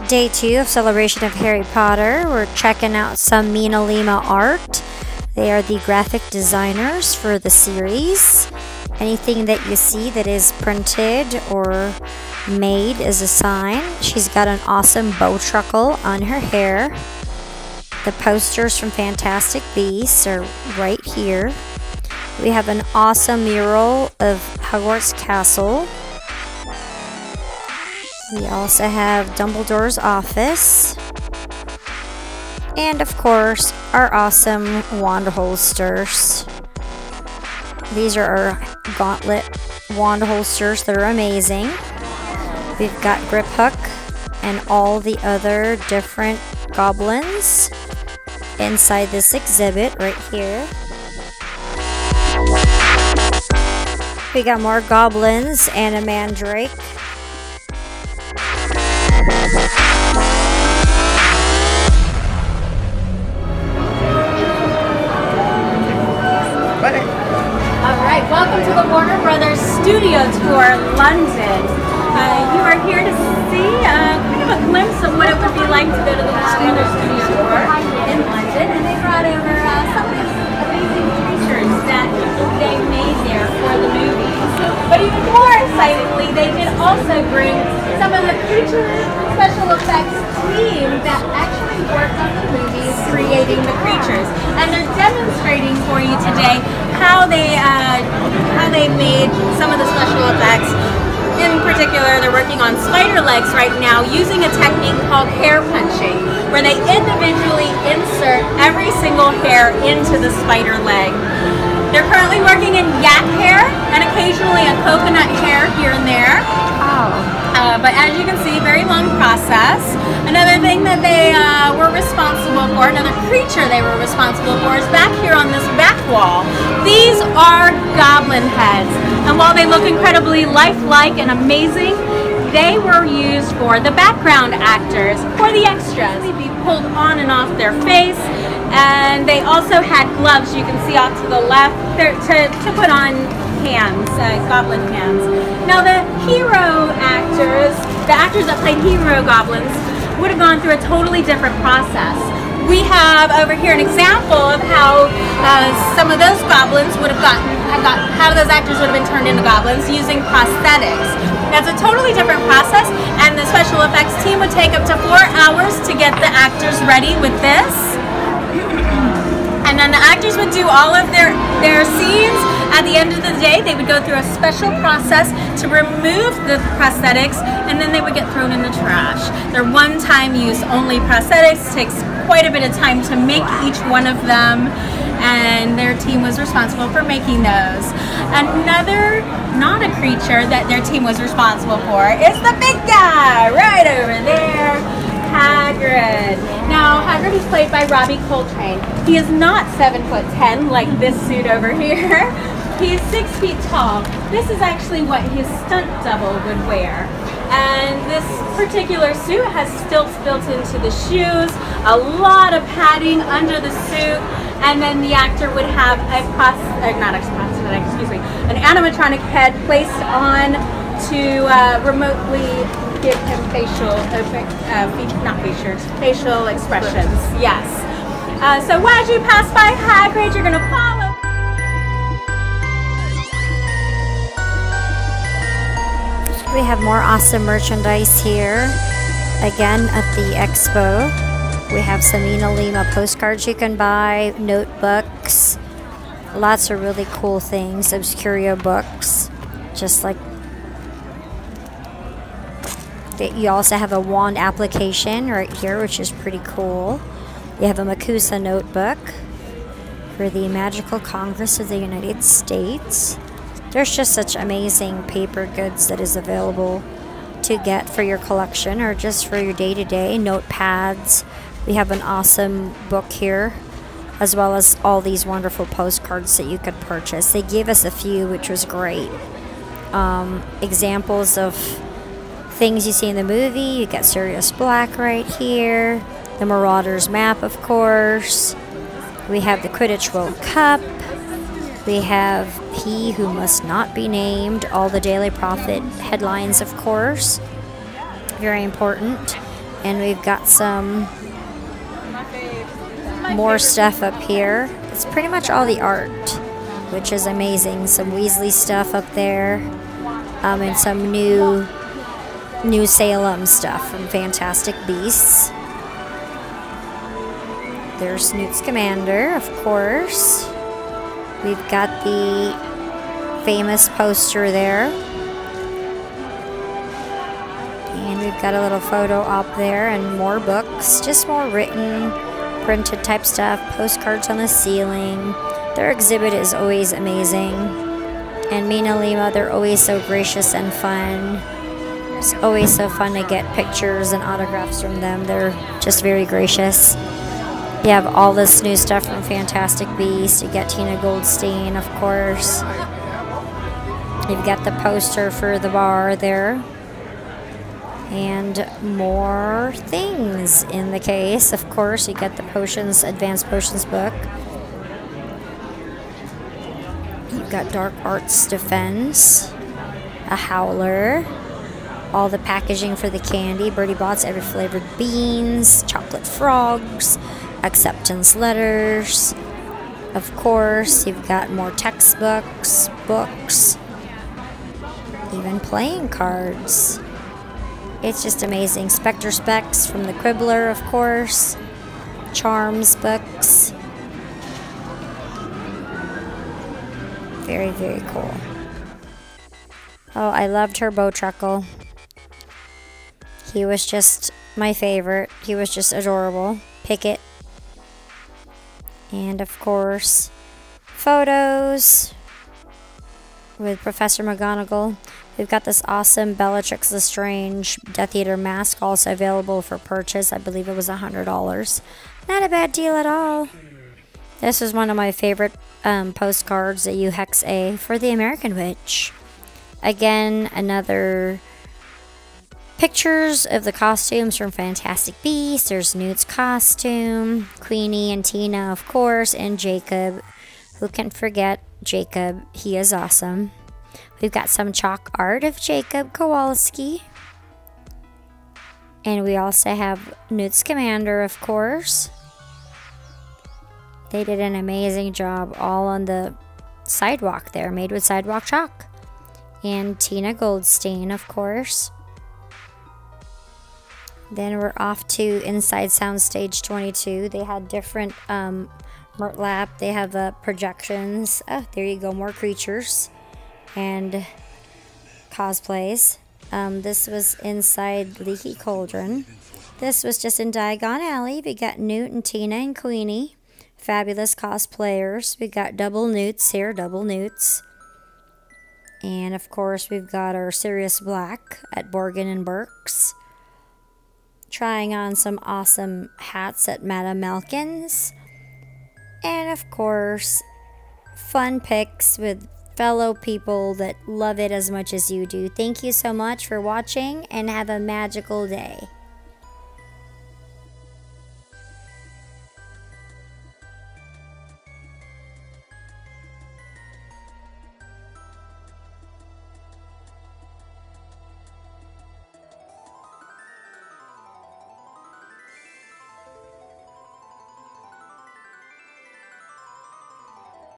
Day 2 of Celebration of Harry Potter. We're checking out some Mina Lima art. They are the graphic designers for the series. Anything that you see that is printed or made is a sign. She's got an awesome bow truckle on her hair. The posters from Fantastic Beasts are right here. We have an awesome mural of Hogwarts Castle. We also have Dumbledore's office. And of course, our awesome wand holsters. These are our gauntlet wand holsters that are amazing. We've got Grip Hook and all the other different goblins inside this exhibit right here. We got more goblins and a mandrake. Alright, welcome to the Warner Brothers Studio Tour, London. You are here to see kind of a glimpse of what it would be like to go to the Warner Brothers Studio Tour in London. And they brought over some of these amazing creatures that they made there for the movies. But even more excitingly, they did also bring some of the creature special effects team that actually worked on the movies creating the creatures. And they're demonstrating for you today how they made some of the special effects. In particular, they're working on spider legs right now using a technique called hair punching, where they individually insert every single hair into the spider leg. They're currently working in yak hair and occasionally a coconut hair here and there. But as you can see, very long process. Another thing that they were responsible for, another creature they were responsible for, is back here on this back wall. These are goblin heads, and while they look incredibly lifelike and amazing, they were used for the background actors, for the extras. They'd be pulled on and off their face, and they also had gloves, you can see off to the left, to put on hands, goblin hands. Now the hero actors, the actors that played hero goblins, would have gone through a totally different process. We have over here an example of how some of those goblins would have how those actors would have been turned into goblins using prosthetics. That's a totally different process, and the special effects team would take up to 4 hours to get the actors ready with this. And then the actors would do all of their scenes. At the end of the day, they would go through a special process to remove the prosthetics, and then they would get thrown in the trash. They're one-time use only prosthetics. Takes quite a bit of time to make each one of them, and their team was responsible for making those. Another, not a creature that their team was responsible for is the big guy right over there, Hagrid. Now, Hagrid is played by Robbie Coltrane. He is not 7'10" like this suit over here. He is 6 feet tall. This is actually what his stunt double would wear. And this particular suit has stilts built into the shoes, a lot of padding under the suit, and then the actor would have an animatronic head placed on to remotely give him facial expressions. Yes. So as you pass by Hagrid, you're going to follow. We have more awesome merchandise here. Again, at the expo. We have some Mina Lima postcards you can buy, notebooks, lots of really cool things, Obscurio books, just like that. You also have a wand application right here, which is pretty cool. You have a Makusa notebook for the Magical Congress of the United States. There's just such amazing paper goods that is available to get for your collection or just for your day-to-day. Notepads. We have an awesome book here, as well as all these wonderful postcards that you could purchase. They gave us a few, which was great. Examples of things you see in the movie. You got Sirius Black right here. The Marauders map, of course. We have the Quidditch World Cup. We have He Who Must Not Be Named. All the Daily Prophet headlines, of course. Very important. And we've got some more stuff up here. It's pretty much all the art, which is amazing. Some Weasley stuff up there, and some New Salem stuff from Fantastic Beasts. There's Newt Scamander, of course. We've got the famous poster there. And we've got a little photo op there and more books. Just more written, printed type stuff. Postcards on the ceiling. Their exhibit is always amazing. And Mina Lima, they're always so gracious and fun. It's always so fun to get pictures and autographs from them. They're just very gracious. You have all this new stuff from Fantastic Beasts. You get Tina Goldstein, of course. You've got the poster for the bar there. And more things in the case. Of course, you get the potions, Advanced Potions book. You've got Dark Arts Defense. A Howler. All the packaging for the candy. Birdie Bots, every flavored beans. Chocolate frogs. Acceptance letters. Of course, you've got more textbooks, books, even playing cards. It's just amazing. Spectre Specs from the Quibbler, of course. Charms books. Very, very cool. Oh, I loved Turbo Truckle. He was just my favorite. He was just adorable. Pickett. And of course, photos with Professor McGonagall. We've got this awesome Bellatrix Lestrange Death Eater mask also available for purchase. I believe it was $100. Not a bad deal at all. This is one of my favorite postcards, the U-Hex A for the American Witch. Again, another pictures of the costumes from Fantastic Beasts. There's Newt's costume, Queenie and Tina, of course, and Jacob. Who can forget Jacob? He is awesome. We've got some chalk art of Jacob Kowalski. And we also have Newt Scamander, of course. They did an amazing job all on the sidewalk there, made with sidewalk chalk. And Tina Goldstein, of course. Then we're off to Inside Soundstage 22. They had different Mertlap. They have projections. Oh, there you go, more creatures and cosplays. This was inside Leaky Cauldron. This was just in Diagon Alley. We got Newt and Tina and Queenie. Fabulous cosplayers. We got double Newts here, double Newts. And of course, we've got our Sirius Black at Borgin and Burke's. Trying on some awesome hats at Madame Malkin's. And of course, fun pics with fellow people that love it as much as you do. Thank you so much for watching and have a magical day.